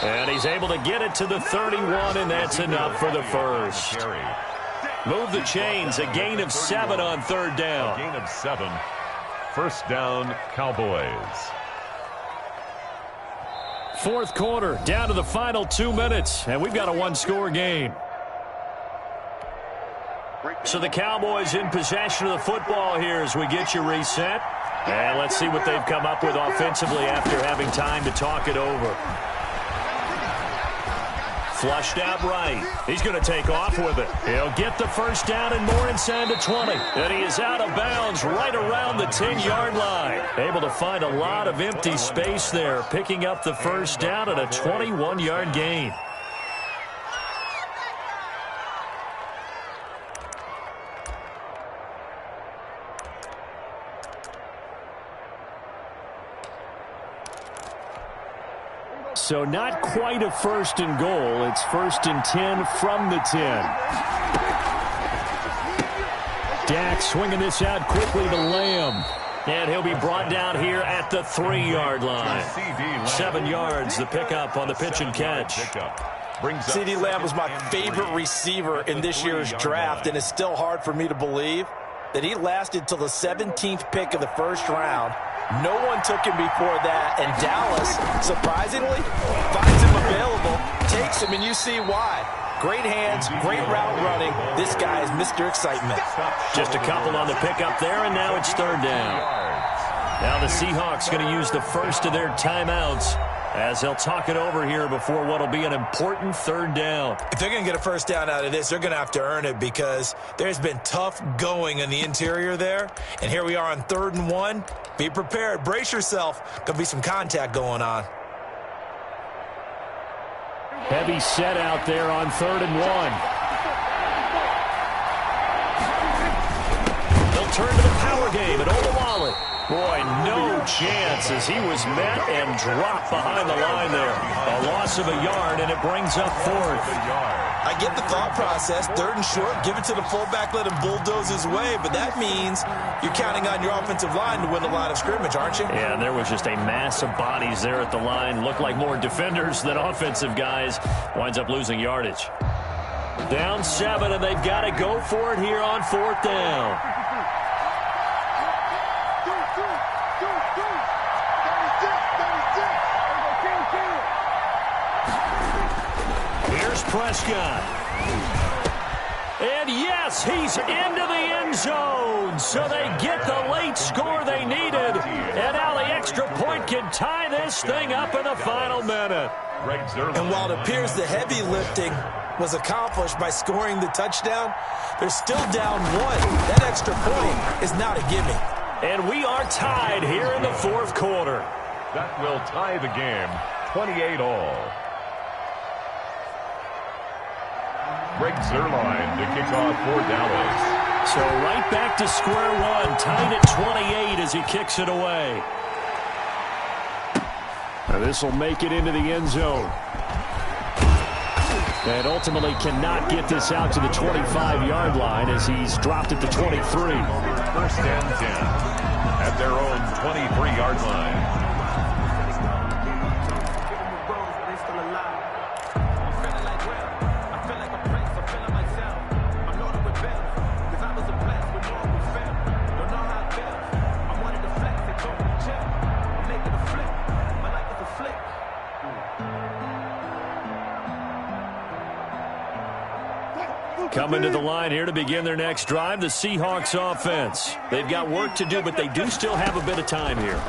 And he's able to get it to the 31, and that's enough for the first. Move the chains, a gain of 7 on 3rd down. A gain of 7. First down, Cowboys. Fourth quarter, down to the final 2 minutes, and we've got a one-score game. So the Cowboys in possession of the football here as we get you reset. And let's see what they've come up with offensively after having time to talk it over. Flushed out right. He's going to take off with it. He'll get the first down and more inside the 20. And he is out of bounds right around the 10-yard line. Able to find a lot of empty space there, picking up the first down at a 21-yard gain. So not quite a first and goal. It's first and 10 from the 10. Dak swinging this out quickly to Lamb. And he'll be brought down here at the 3-yard line. 7 yards, the pickup on the pitch and catch. CeeDee Lamb was my favorite receiver in this year's draft, and it's still hard for me to believe that he lasted till the 17th pick of the first round. No one took him before that, and Dallas, surprisingly, finds him available, takes him, and you see why. Great hands, great route running. This guy is Mr. Excitement. Just a couple on the pickup there, and now it's third down. Now the Seahawks going to use the first of their timeouts as they'll talk it over here before what will be an important third down. If they're going to get a first down out of this, they're going to have to earn it because there's been tough going in the interior there. And here we are on 3rd and 1. Be prepared. Brace yourself. Going to be some contact going on. Heavy set out there on 3rd and 1. They'll turn to the power game at Olawale. Boy, no chance as he was met and dropped behind the line there. A loss of a yard, and it brings up 4th. I get the thought process. 3rd and short, give it to the fullback, let him bulldoze his way. But that means you're counting on your offensive line to win the line of scrimmage, aren't you? Yeah, and there was just a mass of bodies there at the line. Looked like more defenders than offensive guys. Winds up losing yardage. Down 7, and they've got to go for it here on 4th down. Here's Prescott. And yes, he's into the end zone. So they get the late score they needed. And now the extra point can tie this thing up in the final minute. And while it appears the heavy lifting was accomplished by scoring the touchdown, they're still down 1. That extra point is not a gimme. And we are tied here in the 4th quarter. That will tie the game, 28-all. Greg Zuerlein to kick off for Dallas. So right back to square one, tied at 28 as he kicks it away. Now this will make it into the end zone. And ultimately cannot get this out to the 25-yard line as he's dropped at the 23. First and 10 at their own 23-yard line. Coming to the line here to begin their next drive, the Seahawks offense. They've got work to do, but they do still have a bit of time here.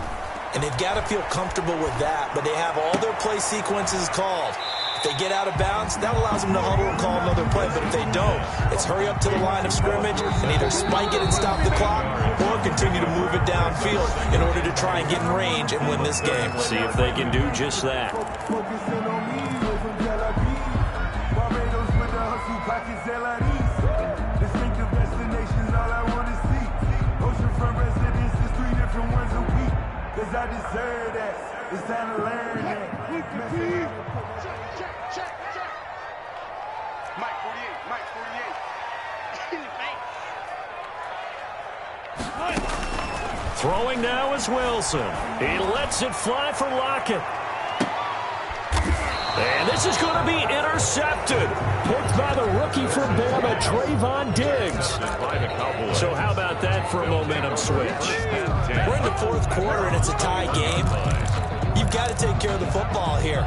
And they've got to feel comfortable with that, but they have all their play sequences called. If they get out of bounds, that allows them to huddle and call another play, but if they don't, it's hurry up to the line of scrimmage and either spike it and stop the clock or continue to move it downfield in order to try and get in range and win this game. See if they can do just that. I deserve that. It's time to learn that. Check. Mike 48. Throwing now is Wilson. He lets it fly for Lockett. And this is going to be intercepted. Picked by the rookie from Bama, Trayvon Diggs. So how about that for a momentum switch? We're in the 4th quarter, and it's a tie game. You've got to take care of the football here.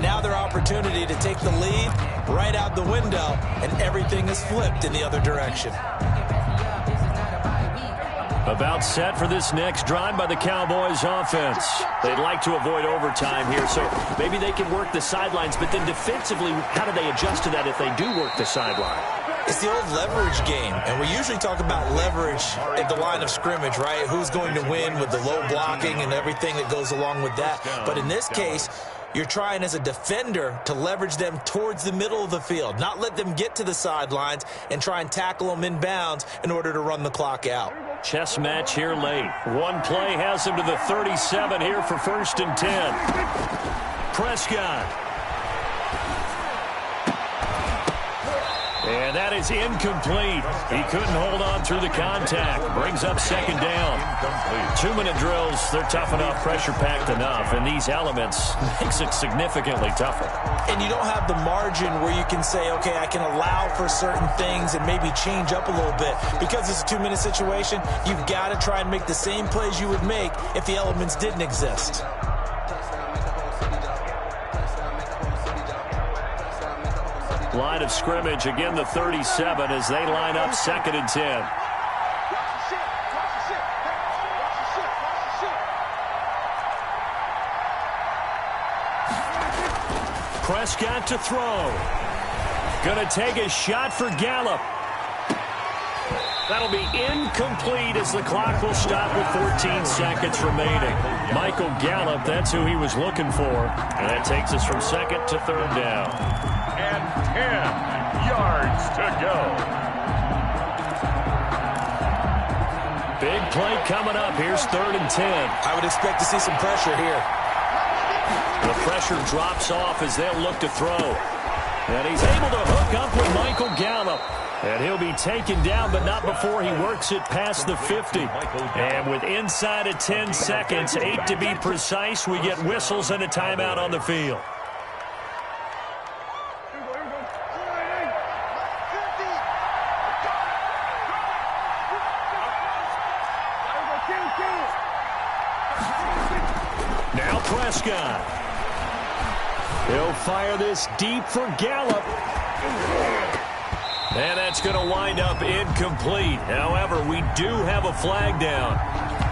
Now their opportunity to take the lead right out the window, and everything is flipped in the other direction. About set for this next drive by the Cowboys offense. They'd like to avoid overtime here, so maybe they can work the sidelines, but then defensively, how do they adjust to that if they do work the sideline? It's the old leverage game, and we usually talk about leverage at the line of scrimmage, right? Who's going to win with the low blocking and everything that goes along with that. But in this case, you're trying as a defender to leverage them towards the middle of the field, not let them get to the sidelines and try and tackle them inbounds in order to run the clock out. Chess match here late. One play has him to the 37 here for 1st and 10. Prescott. And that is incomplete. He couldn't hold on through the contact. Brings up 2nd down. 2-minute drills, they're tough enough, pressure-packed enough, and these elements makes it significantly tougher. And you don't have the margin where you can say, okay, I can allow for certain things and maybe change up a little bit. Because it's a 2-minute situation, you've got to try and make the same plays you would make if the elements didn't exist. Line of scrimmage, again the 37 as they line up 2nd and 10. Prescott to throw. Gonna take a shot for Gallup. That'll be incomplete as the clock will stop with 14 seconds remaining. Michael Gallup, that's who he was looking for. And that takes us from 2nd to 3rd down. And 10 yards to go. Big play coming up. Here's 3rd and 10. I would expect to see some pressure here. The pressure drops off as they'll look to throw. And he's able to hook up with Michael Gallup. And he'll be taken down, but not before he works it past the 50. And with inside of 10 seconds, 8 to be precise, we get whistles and a timeout on the field. Now Prescott. He'll fire this deep for Gallup. And that's going to wind up incomplete. However, we do have a flag down.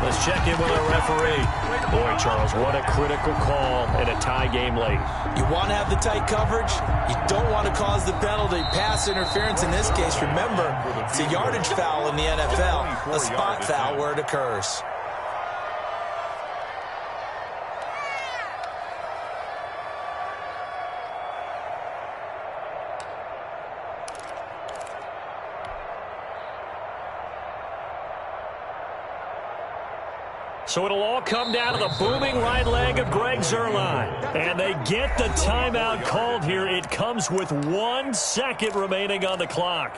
Let's check in with our referee. Boy, Charles, what a critical call in a tie game late. You want to have the tight coverage. You don't want to cause the penalty. Pass interference in this case, remember, it's a yardage foul in the NFL, a spot foul where it occurs. So it'll all come down to the booming right leg of Greg Zuerlein. And they get the timeout called here. It comes with 1 second remaining on the clock.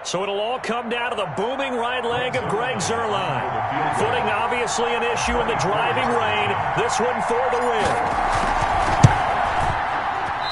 So it'll all come down to the booming right leg of Greg Zuerlein. Footing obviously an issue in the driving rain. This one for the win.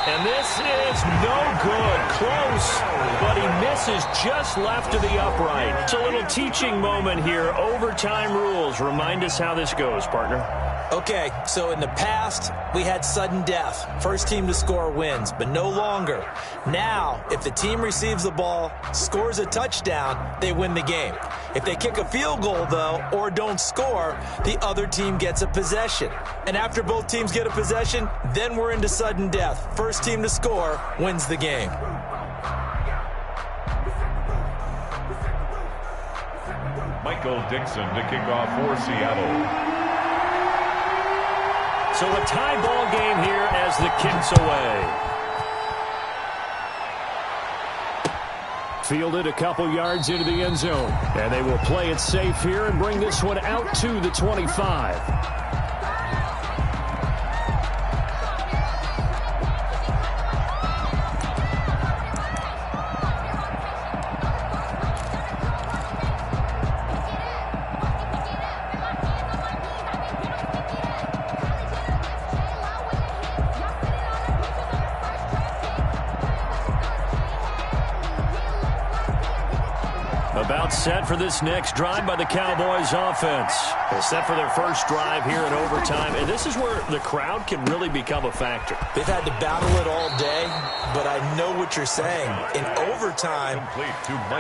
And this is no good. Close, but he misses just left of the upright. It's a little teaching moment here. Overtime rules. Remind us how this goes, partner. Okay, so in the past, we had sudden death. First team to score wins, but no longer. Now, if the team receives the ball, scores a touchdown, they win the game. If they kick a field goal, though, or don't score, the other team gets a possession. And after both teams get a possession, then we're into sudden death. First team to score wins the game. Michael Dixon to kick off for Seattle. So a tie ball game here as the kick's away. Fielded a couple yards into the end zone. And they will play it safe here and bring this one out to the 25. About set for this next drive by the Cowboys offense. They're set for their first drive here in overtime, and this is where the crowd can really become a factor. They've had to battle it all day, but I know what you're saying. In overtime,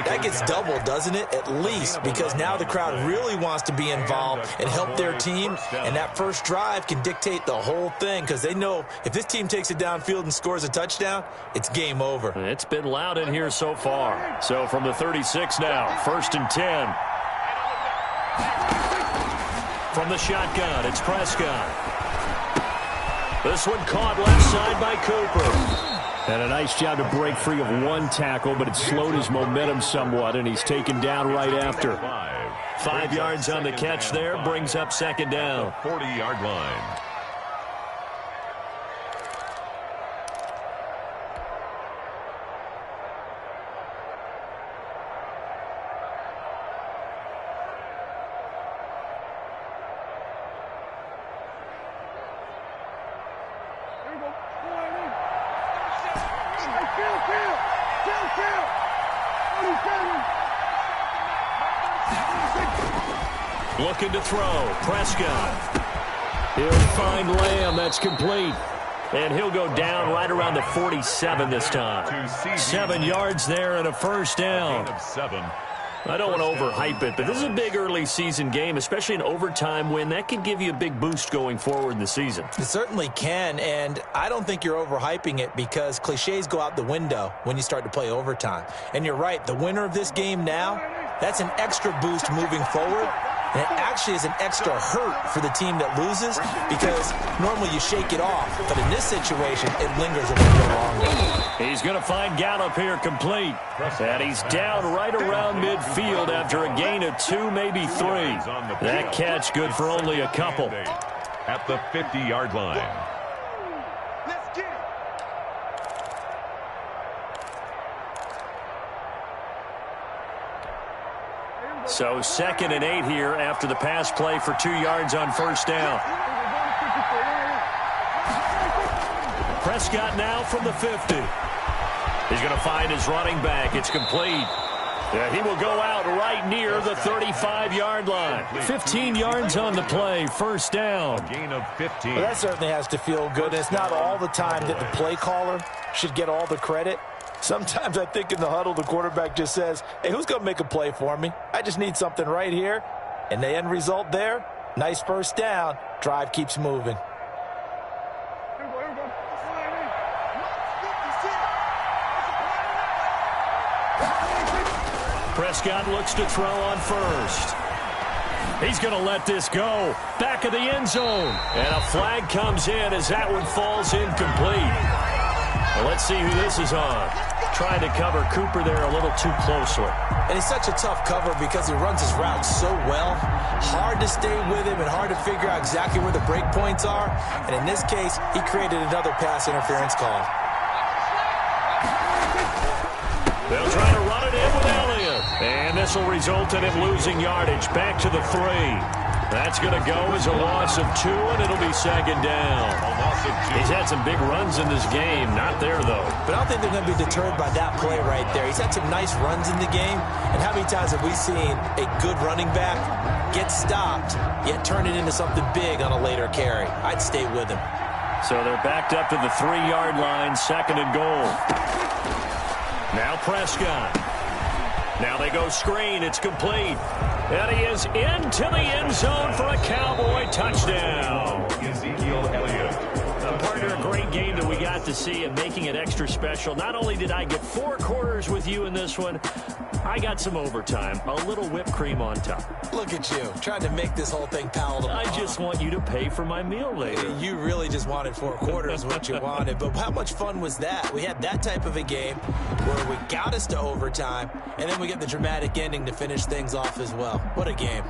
that gets doubled, doesn't it? At least, because now the crowd really wants to be involved and help their team, and that first drive can dictate the whole thing because they know if this team takes it downfield and scores a touchdown, it's game over. It's been loud in here so far. So from the 36 now, 1st and 10. From the shotgun, it's Prescott. This one caught left side by Cooper. And a nice job to break free of one tackle, but it slowed his momentum somewhat, and he's taken down right after. 5 yards on the catch there, brings up 2nd down. 40-yard line. Looking to throw. Prescott. He'll find Lamb. That's complete. And he'll go down right around the 47 this time. 7 yards there and a 1st down. I don't want to overhype it, but this is a big early season game, especially an overtime win. That can give you a big boost going forward in the season. It certainly can, and I don't think you're overhyping it because cliches go out the window when you start to play overtime. And you're right, the winner of this game now, that's an extra boost moving forward. And it actually is an extra hurt for the team that loses because normally you shake it off. But in this situation, it lingers a little bit longer. He's going to find Gallup here complete. And he's down right around midfield after a gain of 2, maybe 3. That catch good for only a couple. At the 50-yard line. So 2nd and 8 here after the pass play for 2 yards on 1st down. Prescott now from the 50. He's going to find his running back. It's complete. Yeah, he will go out right near the 35-yard line. 15 yards on the play, 1st down. A gain of 15. Well, that certainly has to feel good. It's not all the time that the play caller should get all the credit. Sometimes I think in the huddle, the quarterback just says, hey, who's going to make a play for me? I just need something right here. And the end result there, nice 1st down. Drive keeps moving. Prescott looks to throw on 1st. He's going to let this go. Back of the end zone. And a flag comes in as that one falls incomplete. Well, let's see who this is on. Trying to cover Cooper there a little too closely. And he's such a tough cover because he runs his route so well. Hard to stay with him and hard to figure out exactly where the break points are. And in this case, he created another pass interference call. They'll try to run it in with Elliott. And this will result in him losing yardage. Back to the 3. That's going to go as a loss of 2, and it'll be 2nd down. He's had some big runs in this game. Not there, though. But I don't think they're going to be deterred by that play right there. He's had some nice runs in the game. And how many times have we seen a good running back get stopped, yet turn it into something big on a later carry? I'd stay with him. So they're backed up to the 3-yard line, 2nd and goal. Now Prescott. Now they go screen. It's complete. And he is into the end zone for a Cowboy touchdown. Ezekiel Elliott. Partner, a great game that we got to see and making it extra special. Not only did I get 4 quarters with you in this one, I got some overtime, a little whipped cream on top. Look at you, trying to make this whole thing palatable. I just want you to pay for my meal later. You really just wanted 4 quarters, what you wanted. But how much fun was that? We had that type of a game where we got us to overtime, and then we get the dramatic ending to finish things off as well. What a game.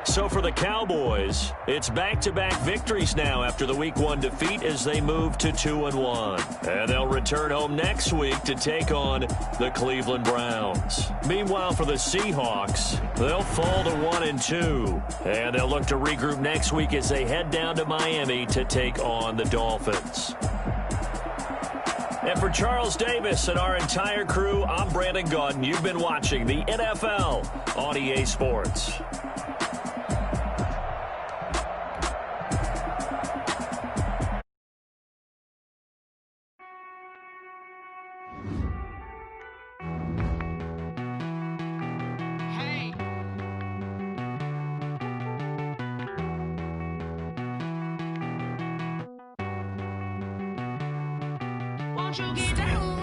So for the Cowboys, it's back-to-back victories now after the Week 1 defeat as they move to 2-1. And they'll return home next week to take on the Cleveland Browns. Meanwhile, for the Seahawks, they'll fall to 1-2. And they'll look to regroup next week as they head down to Miami to take on the Dolphins. And for Charles Davis and our entire crew, I'm Brandon Gaudin. You've been watching the NFL on EA Sports. Won't you get down?